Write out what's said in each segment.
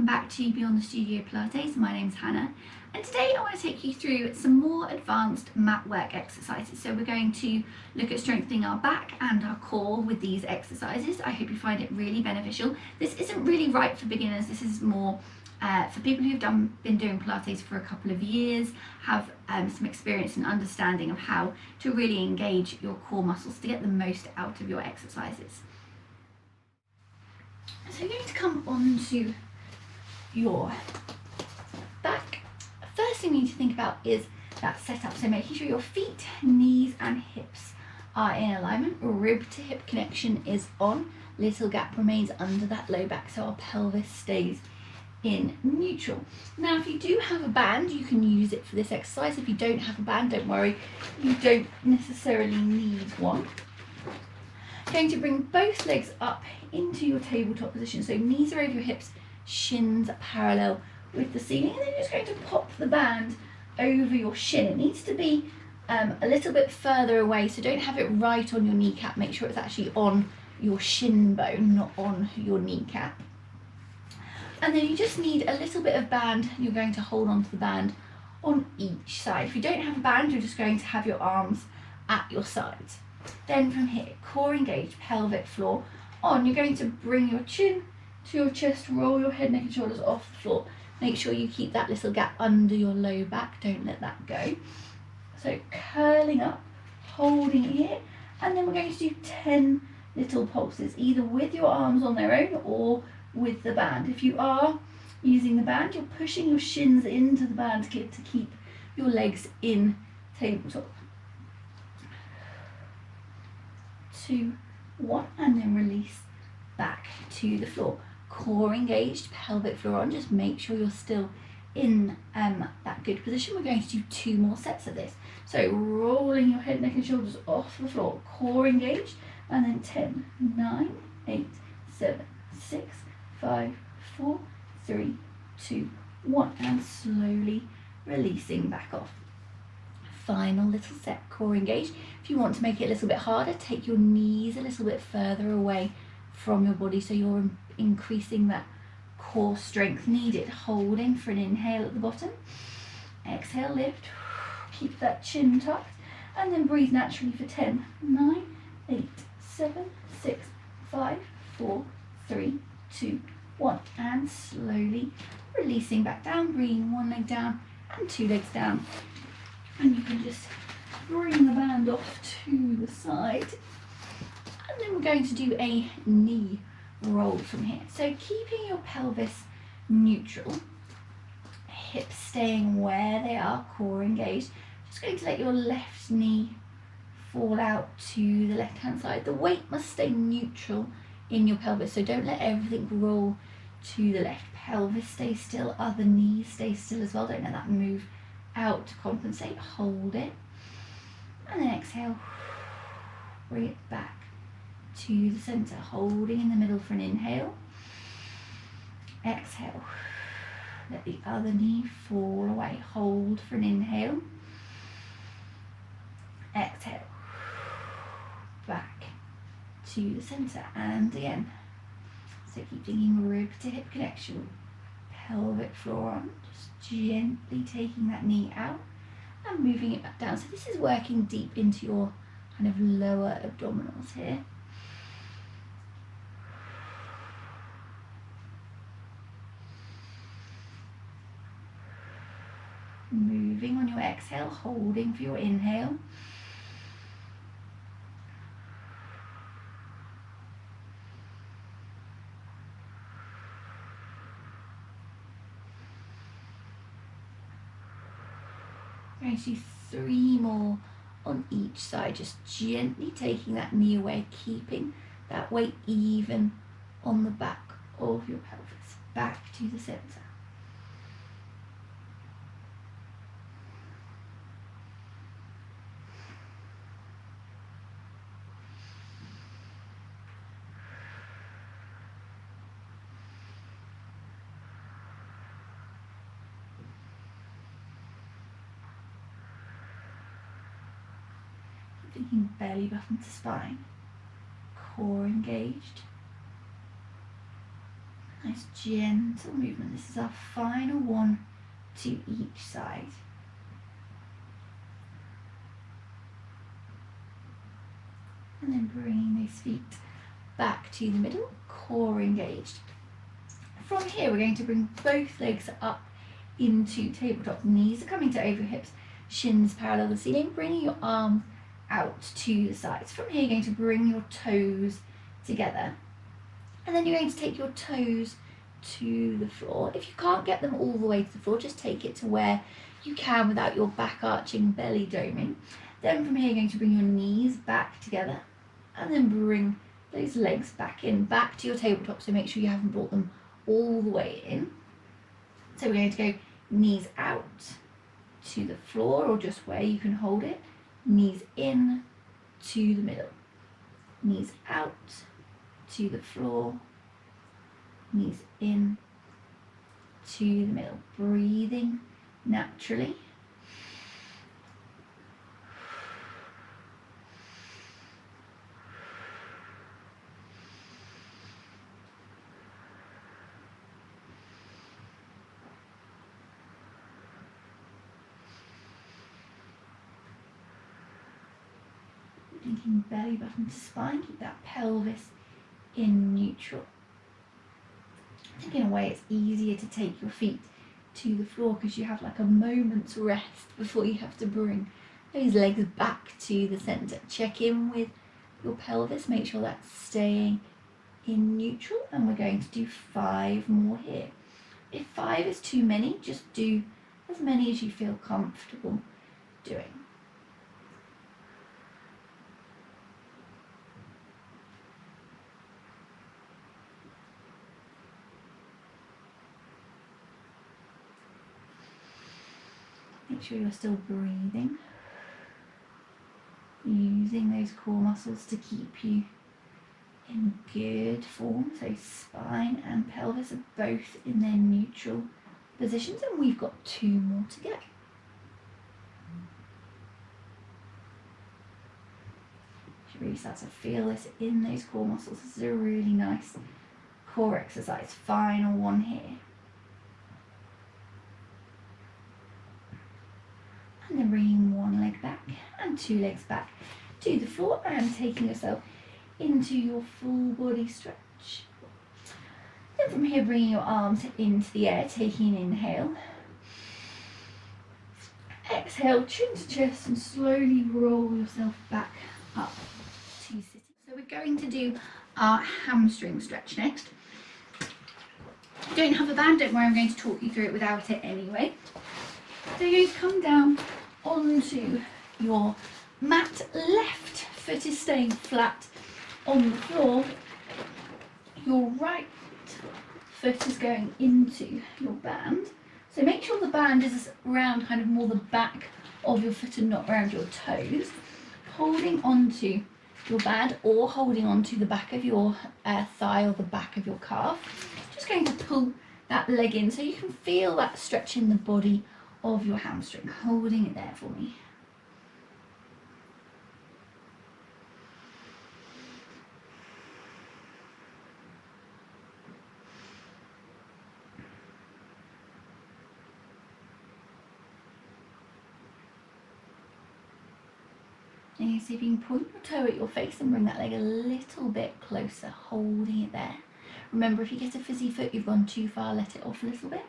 welcome back to Beyond the Studio Pilates. My name's Hannah, and today I want to take you through some more advanced mat work exercises. So we're going to look at strengthening our back and our core with these exercises. I hope you find it really beneficial. This isn't really right for beginners. This is more for people who've been doing Pilates for a couple of years, have some experience and understanding of how to really engage your core muscles to get the most out of your exercises. So you're going to come onto your back. First thing you need to think about is that setup. So making sure your feet, knees and hips are in alignment. Rib to hip connection is on. Little gap remains under that low back so our pelvis stays in neutral. Now if you do have a band, you can use it for this exercise. If you don't have a band, don't worry, you don't necessarily need one. Going to bring both legs up into your tabletop position, so knees are over your hips, shins are parallel with the ceiling, and then you're just going to pop the band over your shin. It needs to be a little bit further away, so don't have it right on your kneecap. Make sure it's actually on your shin bone, not on your kneecap. And then you just need a little bit of band. You're going to hold onto the band on each side. If you don't have a band, you're just going to have your arms at your sides. Then from here, core engaged, pelvic floor on. You're going to bring your chin to your chest, roll your head, neck and shoulders off the floor. Make sure you keep that little gap under your low back, don't let that go. So curling up, holding it here, and then we're going to do 10 little pulses, either with your arms on their own or with the band. If you are using the band, you're pushing your shins into the band to keep your legs in tabletop. 2, 1, and then release back to the floor. Core engaged, pelvic floor on. Just make sure you're still in that good position. We're going to do 2 more sets of this. So rolling your head, neck and shoulders off the floor, core engaged, and then 10, 9, 8, 7, 6, 5, 4, 3, 2, 1, and slowly releasing back off. Final little set, core engaged. If you want to make it a little bit harder, take your knees a little bit further away from your body so you're increasing that core strength needed. Holding for an inhale at the bottom. Exhale, lift. Keep that chin tucked. And then breathe naturally for 10, 9, 8, 7, 6, 5, 4, 3, 2, 1. And slowly releasing back down, bringing one leg down and 2 legs down. And you can just bring the band off to the side. And then we're going to do a knee roll from here. So keeping your pelvis neutral, hips staying where they are, core engaged. Just going to let your left knee fall out to the left hand side. The weight must stay neutral in your pelvis, so don't let everything roll to the left. Pelvis stay still, other knees stay still as well. Don't let that move out to compensate. Hold it, and then exhale, bring it back to the center, holding in the middle for an inhale. Exhale, let the other knee fall away. Hold for an inhale. Exhale, back to the center, and again. So keep thinking rib to hip connection, pelvic floor on, just gently taking that knee out and moving it back down. So this is working deep into your kind of lower abdominals here. Moving on your exhale, holding for your inhale. We're going to do 3 more on each side, just gently taking that knee away, keeping that weight even on the back of your pelvis, back to the center. Thinking belly button to spine, core engaged. Nice gentle movement. This is our final one to each side. And then bringing those feet back to the middle, core engaged. From here, we're going to bring both legs up into tabletop. Knees are coming to over hips, shins parallel the ceiling, bringing your arms out to the sides. From here, you're going to bring your toes together. And then you're going to take your toes to the floor. If you can't get them all the way to the floor, just take it to where you can without your back arching, belly doming. Then from here, you're going to bring your knees back together and then bring those legs back in, back to your tabletop. So make sure you haven't brought them all the way in. So we're going to go knees out to the floor or just where you can hold it. Knees in to the middle. Knees out to the floor. Knees in to the middle. Breathing naturally. Linking belly button to spine, keep that pelvis in neutral. I think in a way it's easier to take your feet to the floor because you have like a moment's rest before you have to bring those legs back to the centre. Check in with your pelvis, make sure that's staying in neutral, and we're going to do 5 more here. If 5 is too many, just do as many as you feel comfortable doing. Make sure you're still breathing, using those core muscles to keep you in good form. So spine and pelvis are both in their neutral positions, and we've got 2 more to go. You really start to feel this in those core muscles. This is a really nice core exercise. Final one here. And then bringing 1 leg back and 2 legs back to the floor and taking yourself into your full body stretch. Then from here, bringing your arms into the air, taking an inhale. Exhale, chin to chest, and slowly roll yourself back up to sitting. So we're going to do our hamstring stretch next. If you don't have a band, don't worry, I'm going to talk you through it without it anyway. So you're going to come down onto your mat. Left foot is staying flat on the floor. Your right foot is going into your band. So make sure the band is around kind of more the back of your foot and not around your toes. Holding onto your band or holding onto the back of your thigh or the back of your calf. Just going to pull that leg in so you can feel that stretch in the body of your hamstring. Holding it there for me. And you see if you can point your toe at your face and bring that leg a little bit closer, holding it there. Remember, if you get a fizzy foot, you've gone too far, let it off a little bit.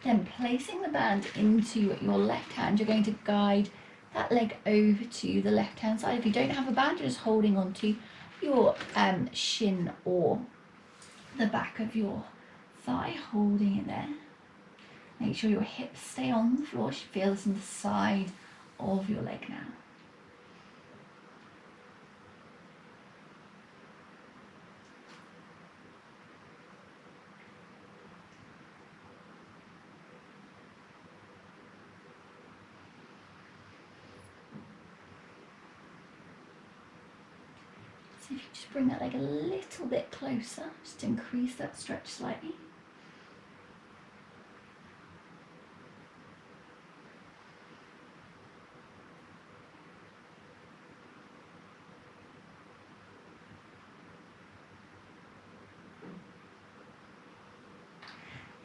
Then placing the band into your left hand, you're going to guide that leg over to the left hand side. If you don't have a band, you're just holding onto your shin or the back of your thigh, holding it there. Make sure your hips stay on the floor. You should feel this in the side of your leg now. So if you just bring that leg a little bit closer, just increase that stretch slightly.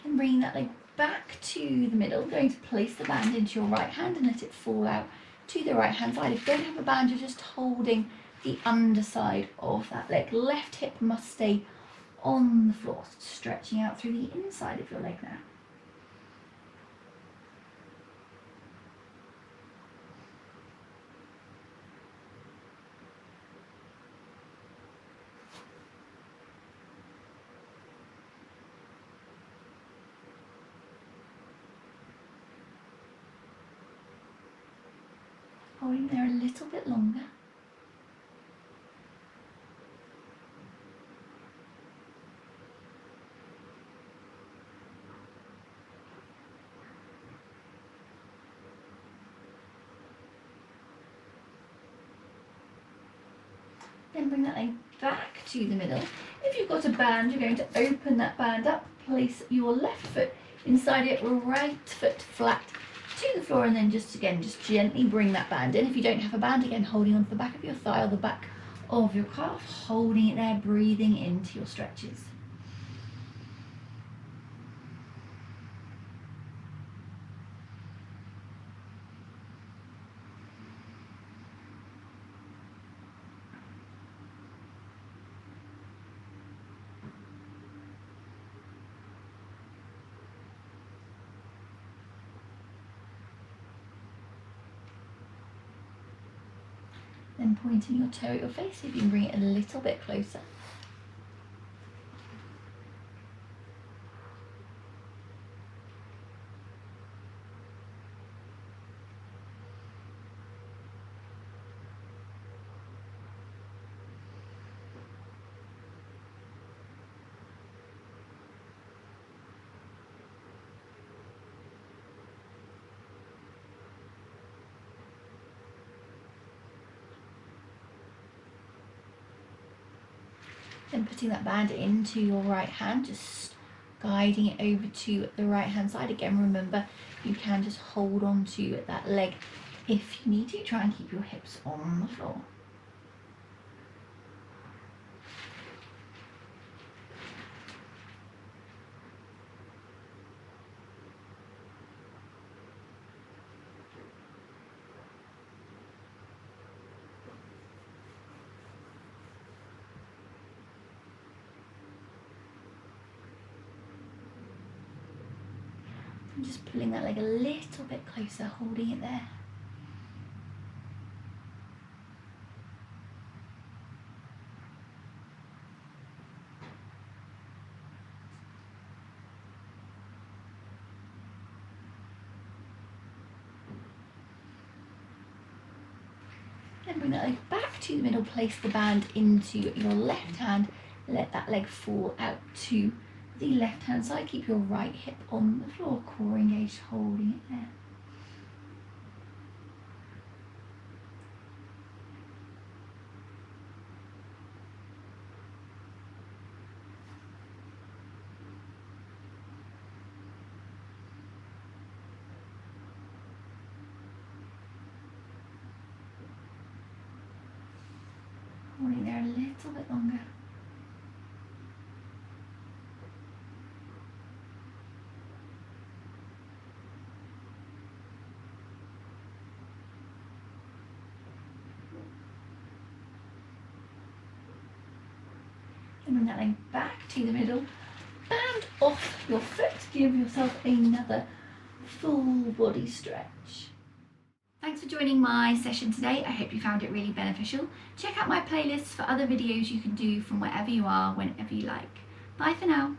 And bringing that leg back to the middle, going to place the band into your right hand and let it fall out to the right hand side. If you don't have a band, you're just holding the underside of that leg. Left hip must stay on the floor, stretching out through the inside of your leg now. Holding there a little bit longer. Then bring that leg back to the middle. If you've got a band, you're going to open that band up, place your left foot inside it, right foot flat to the floor, and then just gently bring that band in. If you don't have a band, again, holding onto the back of your thigh or the back of your calf, holding it there, breathing into your stretches. Then pointing your toe at your face, if you can bring it a little bit closer. Then putting that band into your right hand, just guiding it over to the right hand side. Again, remember, you can just hold on to that leg if you need to. Try and keep your hips on the floor. And just pulling that leg a little bit closer, holding it there. Then bring that leg back to the middle, place the band into your left hand, let that leg fall out to the left hand side. Keep your right hip on the floor, core engaged, holding it there. Holding there a little bit longer. Then bring that leg back to the middle, band off your foot, give yourself another full body stretch. Thanks for joining my session today. I hope you found it really beneficial. Check out my playlist for other videos you can do from wherever you are, whenever you like. Bye for now.